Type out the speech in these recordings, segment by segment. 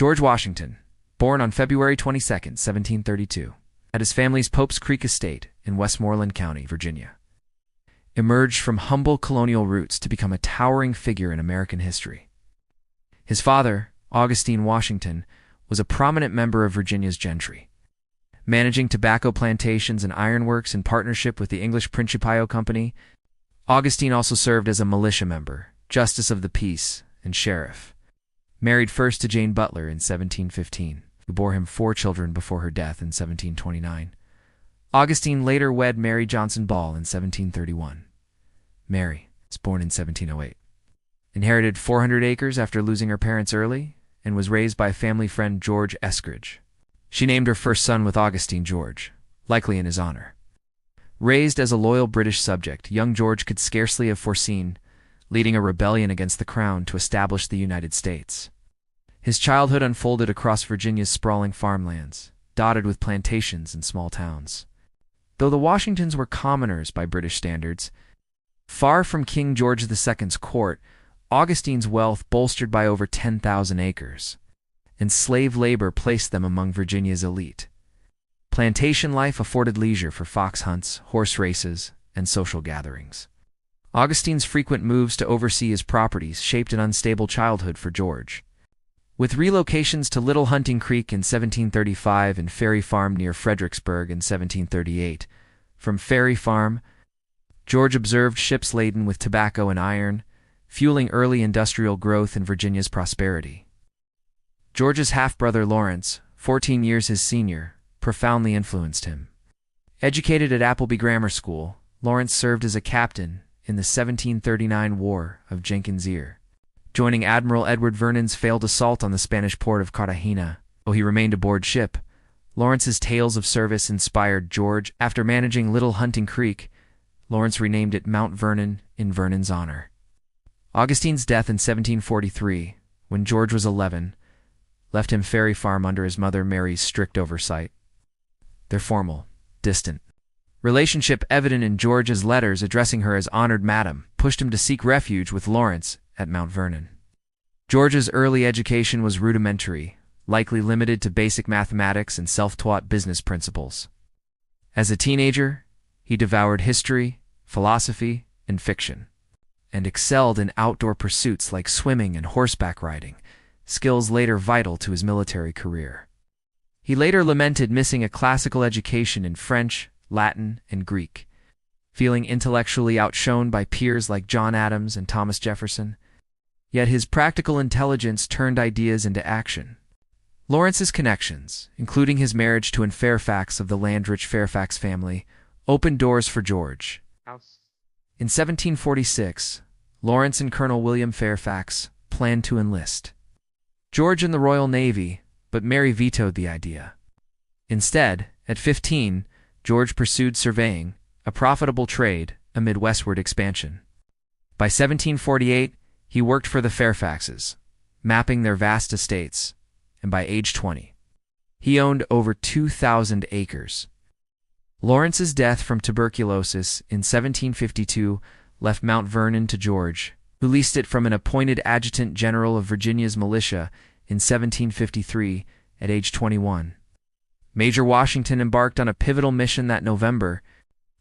George Washington, born on February 22, 1732, at his family's Pope's Creek estate in Westmoreland County, Virginia, emerged from humble colonial roots to become a towering figure in American history. His father, Augustine Washington, was a prominent member of Virginia's gentry, managing tobacco plantations and ironworks in partnership with the English Principio Company. Augustine also served as a militia member, justice of the peace, and sheriff. Married first to Jane Butler in 1715, who bore him 4 children before her death in 1729. Augustine later wed Mary Johnson Ball in 1731. Mary was born in 1708. Inherited 400 acres after losing her parents early, and was raised by family friend George Eskridge. She named her first son with Augustine George, likely in his honor. Raised as a loyal British subject, young George could scarcely have foreseen leading a rebellion against the crown to establish the United States. His childhood unfolded across Virginia's sprawling farmlands, dotted with plantations and small towns. Though the Washingtons were commoners by British standards, far from King George II's court, Augustine's wealth bolstered by over 10,000 acres, and slave labor placed them among Virginia's elite. Plantation life afforded leisure for fox hunts, horse races, and social gatherings. Augustine's frequent moves to oversee his properties shaped an unstable childhood for George. With relocations to Little Hunting Creek in 1735 and Ferry Farm near Fredericksburg in 1738, from Ferry Farm, George observed ships laden with tobacco and iron, fueling early industrial growth and Virginia's prosperity. George's half-brother Lawrence, 14 years his senior, profoundly influenced him. Educated at Appleby Grammar School, Lawrence served as a captain in the 1739 War of Jenkins' Ear, joining Admiral Edward Vernon's failed assault on the Spanish port of Cartagena. Though he remained aboard ship, Lawrence's tales of service inspired George. After managing Little Hunting Creek, Lawrence renamed it Mount Vernon in Vernon's honor. Augustine's death in 1743, when George was 11, left him Ferry Farm under his mother Mary's strict oversight. Their formal, distant relationship, evident in George's letters addressing her as honored madam, pushed him to seek refuge with Lawrence at Mount Vernon. George's early education was rudimentary, likely limited to basic mathematics and self-taught business principles. As a teenager, he devoured history, philosophy, and fiction, and excelled in outdoor pursuits like swimming and horseback riding, skills later vital to his military career. He later lamented missing a classical education in French, Latin, and Greek, feeling intellectually outshone by peers like John Adams and Thomas Jefferson. Yet his practical intelligence turned ideas into action. Lawrence's connections, including his marriage to Anne Fairfax of the land-rich Fairfax family, opened doors for George. In 1746, Lawrence and Colonel William Fairfax planned to enlist George in the Royal Navy, but Mary vetoed the idea. Instead, at 15, George pursued surveying, a profitable trade, amid westward expansion. By 1748, he worked for the Fairfaxes, mapping their vast estates, and by age 20, he owned over 2,000 acres. Lawrence's death from tuberculosis in 1752 left Mount Vernon to George, who leased it from an appointed adjutant general of Virginia's militia in 1753 at age 21. Major Washington embarked on a pivotal mission that November,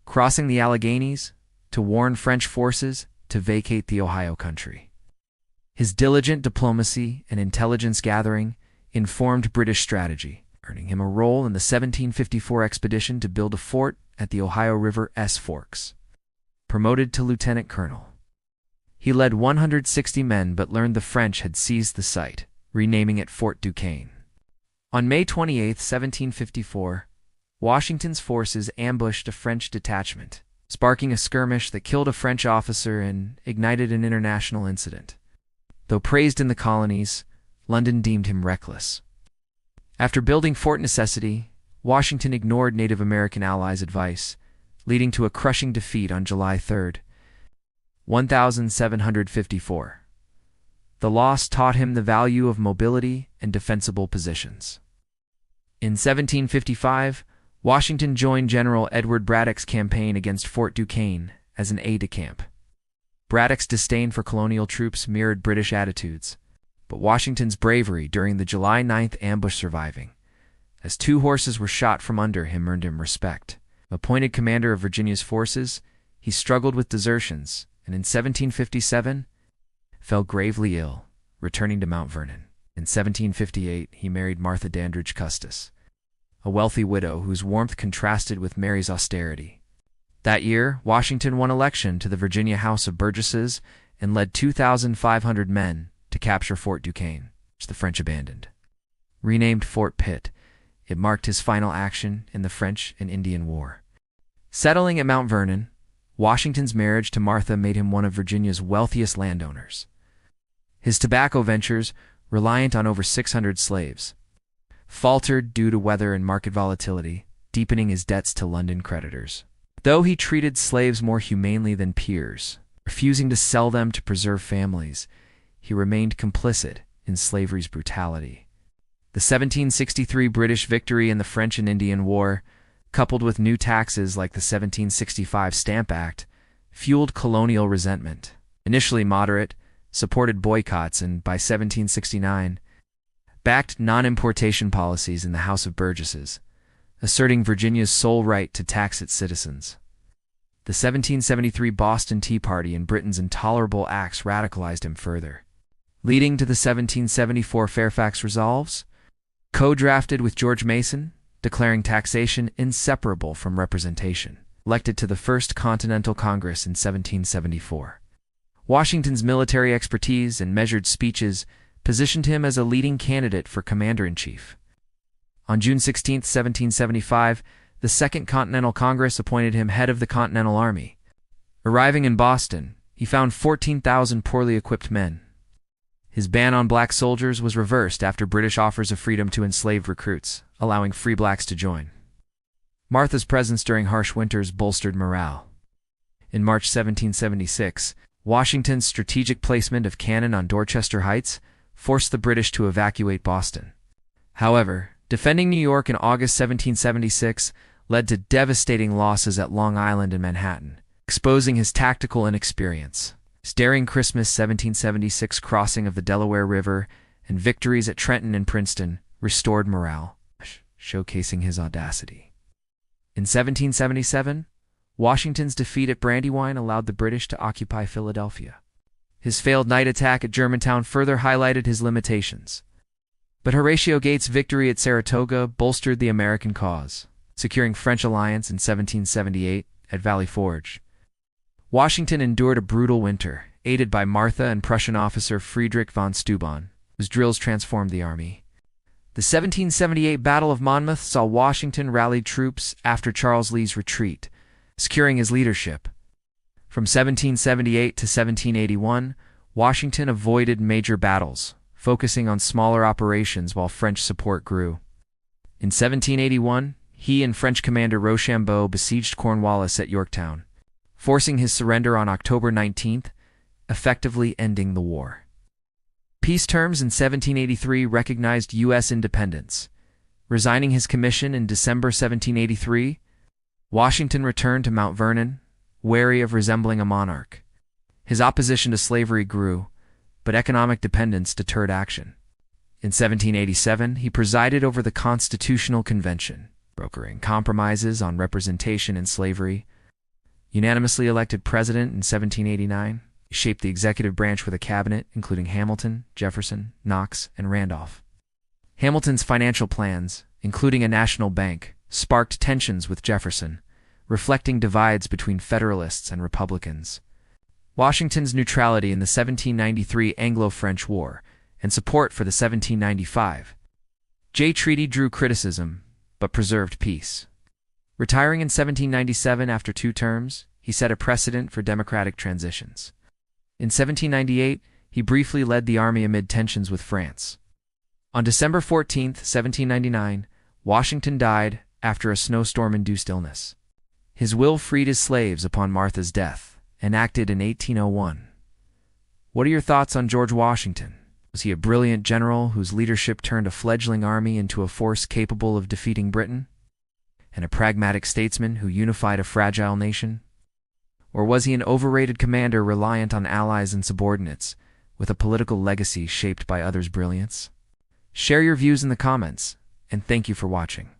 crossing the Alleghenies to warn French forces to vacate the Ohio country. His diligent diplomacy and intelligence gathering informed British strategy, earning him a role in the 1754 expedition to build a fort at the Ohio River's forks. Promoted to lieutenant colonel, he led 160 men but learned the French had seized the site, renaming it Fort Duquesne. On May 28, 1754, Washington's forces ambushed a French detachment, sparking a skirmish that killed a French officer and ignited an international incident. Though praised in the colonies, London deemed him reckless. After building Fort Necessity, Washington ignored Native American allies' advice, leading to a crushing defeat on July 3, 1754. The loss taught him the value of mobility and defensible positions. In 1755, Washington joined General Edward Braddock's campaign against Fort Duquesne as an aide-de-camp. Braddock's disdain for colonial troops mirrored British attitudes, but Washington's bravery during the July 9th ambush surviving, as 2 horses were shot from under him, earned him respect. Appointed commander of Virginia's forces, he struggled with desertions, and in 1757 fell gravely ill, returning to Mount Vernon. In 1758, he married Martha Dandridge Custis, a wealthy widow whose warmth contrasted with Mary's austerity. That year, Washington won election to the Virginia House of Burgesses and led 2,500 men to capture Fort Duquesne, which the French abandoned. Renamed Fort Pitt, it marked his final action in the French and Indian War. Settling at Mount Vernon, Washington's marriage to Martha made him one of Virginia's wealthiest landowners. His tobacco ventures, reliant on over 600 slaves, faltered due to weather and market volatility, deepening his debts to London creditors. Though he treated slaves more humanely than peers, refusing to sell them to preserve families, he remained complicit in slavery's brutality. The 1763 British victory in the French and Indian War, coupled with new taxes like the 1765 Stamp Act, fueled colonial resentment. Initially moderate, supported boycotts, and by 1769, backed non-importation policies in the House of Burgesses, asserting Virginia's sole right to tax its citizens. The 1773 Boston Tea Party and Britain's intolerable acts radicalized him further, leading to the 1774 Fairfax Resolves, co-drafted with George Mason, declaring taxation inseparable from representation. Elected to the First Continental Congress in 1774. Washington's military expertise and measured speeches positioned him as a leading candidate for commander-in-chief. On June 16, 1775, the Second Continental Congress appointed him head of the Continental Army. Arriving in Boston, he found 14,000 poorly equipped men. His ban on black soldiers was reversed after British offers of freedom to enslaved recruits, allowing free blacks to join. Martha's presence during harsh winters bolstered morale. In March 1776, Washington's strategic placement of cannon on Dorchester Heights forced the British to evacuate Boston. However, defending New York in August 1776 led to devastating losses at Long Island and Manhattan, exposing his tactical inexperience. His daring Christmas 1776 crossing of the Delaware River and victories at Trenton and Princeton restored morale, showcasing his audacity. In 1777, Washington's defeat at Brandywine allowed the British to occupy Philadelphia. His failed night attack at Germantown further highlighted his limitations. But Horatio Gates' victory at Saratoga bolstered the American cause, securing French alliance in 1778 at Valley Forge. Washington endured a brutal winter, aided by Martha and Prussian officer Friedrich von Steuben, whose drills transformed the army. The 1778 Battle of Monmouth saw Washington rally troops after Charles Lee's retreat, securing his leadership. From 1778 to 1781, Washington avoided major battles, focusing on smaller operations while French support grew. In 1781, he and French commander Rochambeau besieged Cornwallis at Yorktown, forcing his surrender on October 19th, effectively ending the war. Peace terms in 1783 recognized U.S. independence. Resigning his commission in December 1783, Washington returned to Mount Vernon, wary of resembling a monarch. His opposition to slavery grew, but economic dependence deterred action. In 1787, he presided over the Constitutional Convention, brokering compromises on representation in slavery. Unanimously elected president in 1789, he shaped the executive branch with a cabinet including Hamilton, Jefferson, Knox, and Randolph. Hamilton's financial plans, including a national bank, sparked tensions with Jefferson, reflecting divides between Federalists and Republicans. Washington's neutrality in the 1793 Anglo-French War and support for the 1795 Jay Treaty drew criticism, but preserved peace. Retiring in 1797 after 2 terms, he set a precedent for democratic transitions. In 1798, he briefly led the army amid tensions with France. On December 14, 1799, Washington died after a snowstorm-induced illness. His will freed his slaves upon Martha's death, enacted in 1801. What are your thoughts on George Washington? Was he a brilliant general whose leadership turned a fledgling army into a force capable of defeating Britain? And a pragmatic statesman who unified a fragile nation? Or was he an overrated commander reliant on allies and subordinates, with a political legacy shaped by others' brilliance? Share your views in the comments, and thank you for watching.